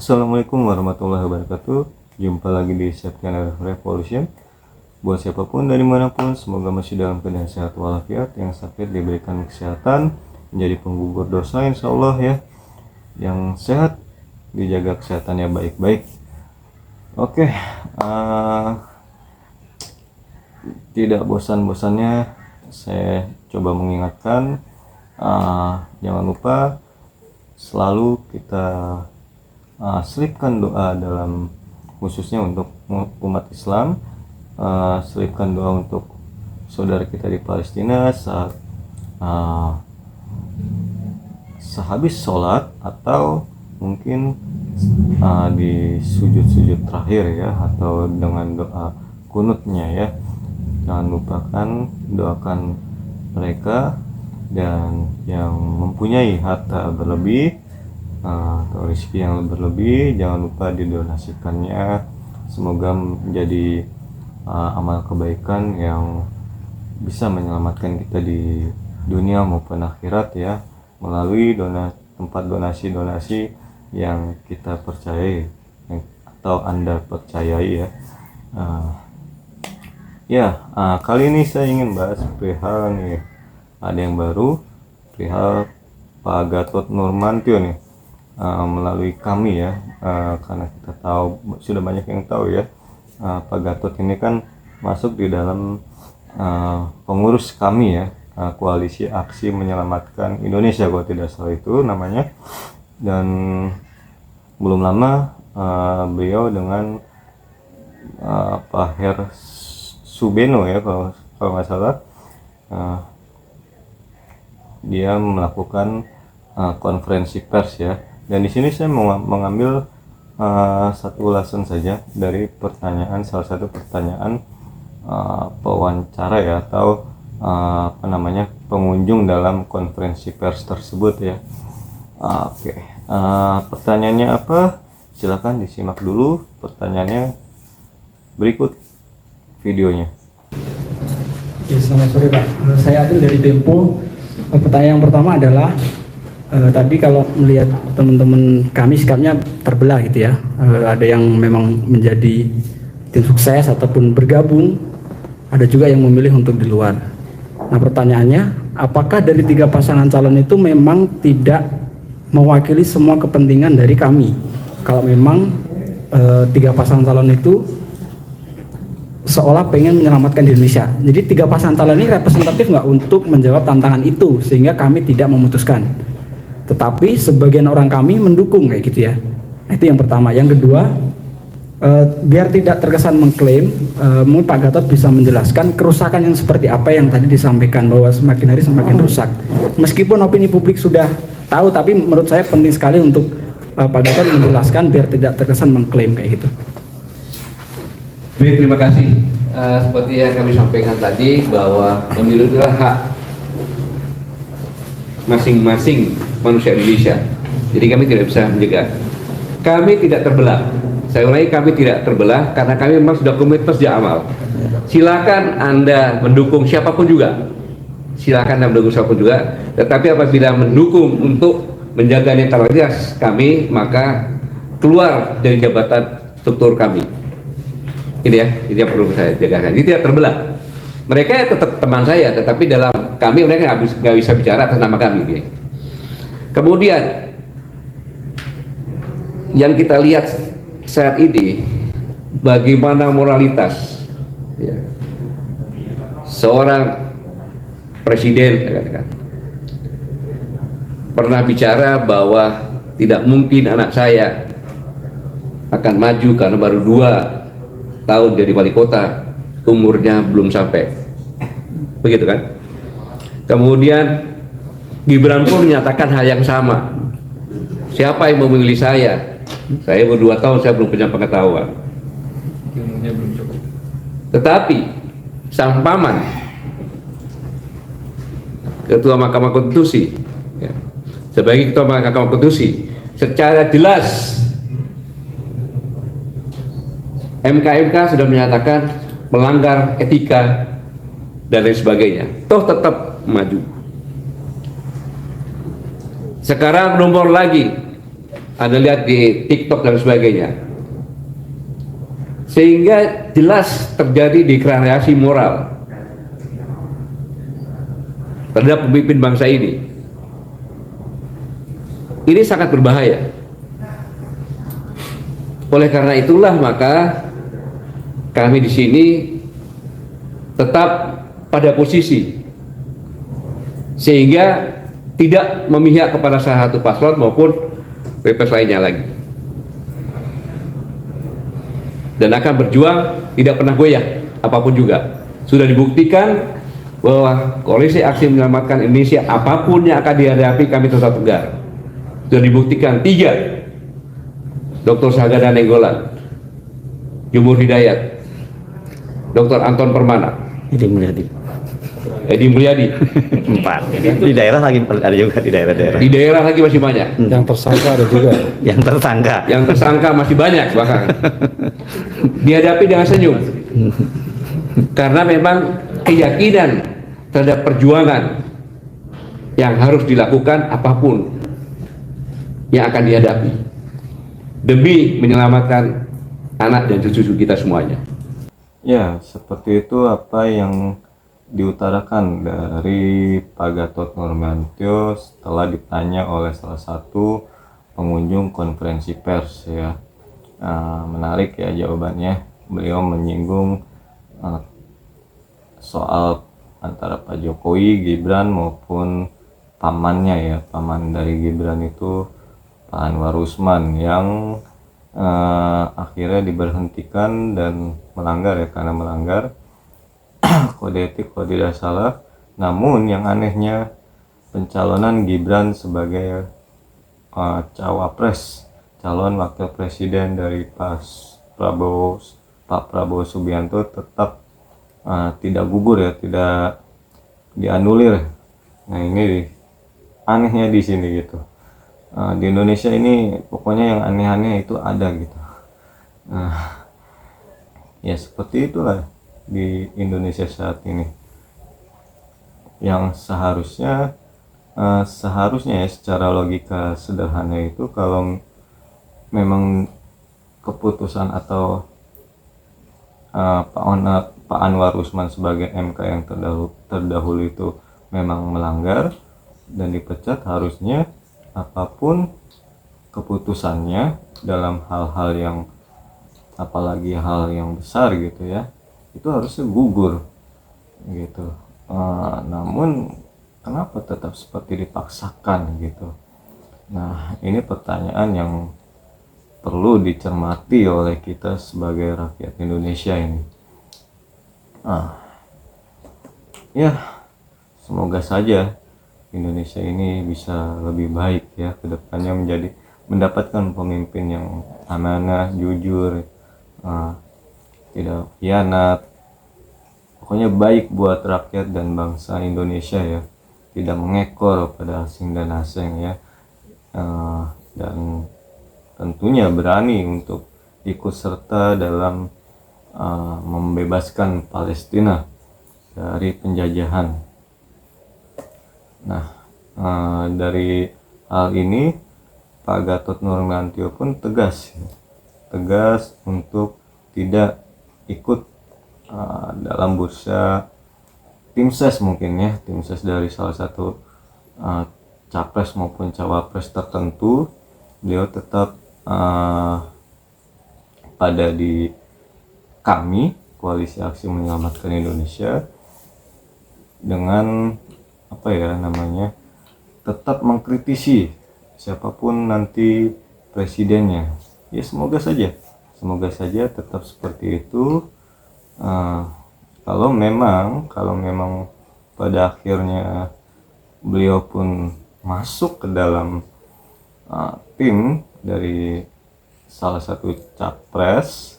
Assalamualaikum warahmatullahi wabarakatuh. Jumpa lagi di Septian Revolution. Buat siapapun dari manapun, semoga masih dalam keadaan sehat walafiat. Yang sakit diberikan kesehatan, menjadi penggugur dosa insya Allah ya. Yang sehat dijaga kesehatannya baik-baik. Oke, tidak bosan-bosannya saya coba mengingatkan, jangan lupa selalu kita selipkan doa dalam, khususnya untuk umat Islam, selipkan doa untuk saudara kita di Palestina saat sehabis sholat atau mungkin di sujud-sujud terakhir ya, atau dengan doa kunutnya ya. Jangan lupakan doakan mereka, dan yang mempunyai harta berlebih atau rezeki yang berlebih, jangan lupa didonasikannya. Semoga menjadi amal kebaikan yang bisa menyelamatkan kita di dunia maupun akhirat ya, melalui tempat donasi-donasi yang kita percayai atau Anda percayai ya. Kali ini saya ingin bahas perihal nih, ada yang baru, perihal Pak Gatot Nurmantio nih, melalui kami ya, karena kita tahu, sudah banyak yang tahu ya, Pak Gatot ini kan masuk di dalam pengurus kami ya, Koalisi Aksi Menyelamatkan Indonesia kalau tidak salah itu namanya. Dan belum lama beliau dengan Pak Her Subeno ya, kalau nggak salah, dia melakukan konferensi pers ya. Dan di sini saya mengambil satu ulasan saja dari salah satu pertanyaan pewawancara ya, atau pengunjung dalam konferensi pers tersebut ya. Pertanyaannya apa? Silakan disimak dulu pertanyaannya berikut videonya. Selamat sore Pak, saya Adil dari Tempo. Pertanyaan yang pertama adalah tadi kalau melihat teman-teman kami sikapnya terbelah gitu ya, ada yang memang menjadi tim sukses ataupun bergabung, ada juga yang memilih untuk di luar. Nah pertanyaannya, apakah dari 3 pasangan calon itu memang tidak mewakili semua kepentingan dari kami? Kalau memang 3 pasangan calon itu seolah pengen menyelamatkan Indonesia, jadi 3 pasangan calon ini representatif nggak untuk menjawab tantangan itu, sehingga kami tidak memutuskan. Tetapi sebagian orang kami mendukung kayak gitu ya. Itu yang pertama. Yang kedua, biar tidak terkesan mengklaim, mungkin Pak Gatot bisa menjelaskan kerusakan yang seperti apa yang tadi disampaikan, bahwa semakin hari semakin rusak. Meskipun opini publik sudah tahu, tapi menurut saya penting sekali untuk Pak Gatot menjelaskan biar tidak terkesan mengklaim kayak gitu. Baik, terima kasih. Seperti yang kami sampaikan tadi, bahwa pemilu adalah hak masing-masing manusia Indonesia. Jadi kami tidak bisa mencegah. Kami tidak terbelah. Saya ulangi, kami tidak terbelah karena kami memang sudah komitmen sejak awal. Silakan Anda mendukung siapapun juga. Silakan Anda mendukung siapapun juga. Tetapi apabila mendukung untuk menjaga netralitas kami, maka keluar dari jabatan struktur kami. Ini ya, ini yang perlu saya jaga. Ini tidak terbelah. Mereka tetap teman saya, tetapi dalam kami mereka nggak bisa bicara atas nama kami. Kemudian yang kita lihat saat ini, bagaimana moralitas ya, seorang presiden pernah bicara bahwa tidak mungkin anak saya akan maju karena baru 2 tahun jadi wali kota, umurnya belum sampai, begitu kan? Kemudian Gibran pun menyatakan hal yang sama. Siapa yang memilih saya? Saya baru 2 tahun, saya belum punya pengetahuan. Tetapi sang paman, Ketua Mahkamah Konstitusi, ya, sebagai Ketua Mahkamah Konstitusi, secara jelas MK sudah menyatakan melanggar etika dan lain sebagainya, toh tetap maju. Sekarang nomor lagi Anda lihat di TikTok dan sebagainya. Sehingga jelas terjadi degradasi moral terhadap pemimpin bangsa ini. Ini sangat berbahaya. Oleh karena itulah maka kami di sini tetap pada posisi sehingga tidak memihak kepada salah satu paslon maupun PPS lainnya lagi, dan akan berjuang tidak pernah goyah apapun juga. Sudah dibuktikan bahwa Koalisi Aksi Menyelamatkan Indonesia apapun yang akan dihadapi kami tetap tegar. Sudah dibuktikan 3, Dr. Sagada Nenggolan, Jumur Hidayat, Dr. Anton Permana, Edi Mulyadi. 4. Di daerah lagi ada juga di daerah-daerah. Di daerah lagi masih banyak. Yang tersangka ada juga. Yang tersangka. Yang tersangka masih banyak bahkan. Dihadapi dengan senyum. Karena memang keyakinan terhadap perjuangan yang harus dilakukan apapun yang akan dihadapi demi menyelamatkan anak dan cucu kita semuanya. Ya, seperti itu apa yang diutarakan dari Pak Gatot Nurmantio setelah ditanya oleh salah satu pengunjung konferensi pers ya. Menarik ya jawabannya. Beliau menyinggung soal antara Pak Jokowi, Gibran maupun pamannya ya, paman dari Gibran itu Pak Anwar Usman yang akhirnya diberhentikan dan melanggar ya, karena melanggar kode etik kalau tidak salah. Namun yang anehnya pencalonan Gibran sebagai cawapres, calon wakil presiden dari Pak Prabowo Subianto tetap tidak gugur ya, tidak dianulir. Nah ini anehnya di sini gitu. Di Indonesia ini pokoknya yang aneh-aneh itu ada gitu. Ya seperti itulah di Indonesia saat ini, yang seharusnya ya secara logika sederhana itu kalau memang keputusan atau Pak Anwar Usman sebagai MK yang terdahulu itu memang melanggar dan dipecat, harusnya apapun keputusannya dalam hal-hal yang apalagi hal yang besar gitu ya, itu harusnya gugur gitu. Namun kenapa tetap seperti dipaksakan gitu? Nah ini pertanyaan yang perlu dicermati oleh kita sebagai rakyat Indonesia ini. Ya semoga saja Indonesia ini bisa lebih baik ya ke depannya, mendapatkan pemimpin yang amanah, jujur, tidak khianat, pokoknya baik buat rakyat dan bangsa Indonesia ya, tidak mengekor pada asing dan asing ya, dan tentunya berani untuk ikut serta dalam membebaskan Palestina dari penjajahan. Nah dari hal ini Pak Gatot Nurmantio pun tegas untuk tidak ikut dalam bursa tim ses mungkin ya, tim ses dari salah satu capres maupun cawapres tertentu. Beliau tetap pada di kami Koalisi Aksi Menyelamatkan Indonesia dengan apa ya namanya, tetap mengkritisi siapapun nanti presidennya ya. Semoga saja tetap seperti itu. Kalau memang pada akhirnya beliau pun masuk ke dalam tim dari salah satu capres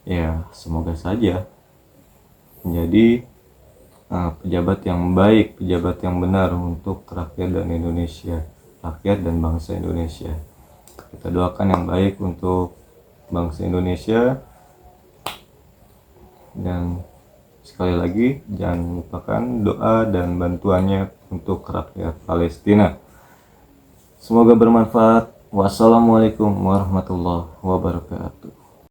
ya, semoga saja menjadi pejabat yang baik, pejabat yang benar untuk rakyat dan Indonesia, rakyat dan bangsa Indonesia. Kita doakan yang baik untuk bangsa Indonesia, dan sekali lagi jangan lupakan doa dan bantuannya untuk rakyat Palestina. Semoga bermanfaat. Wassalamualaikum warahmatullahi wabarakatuh.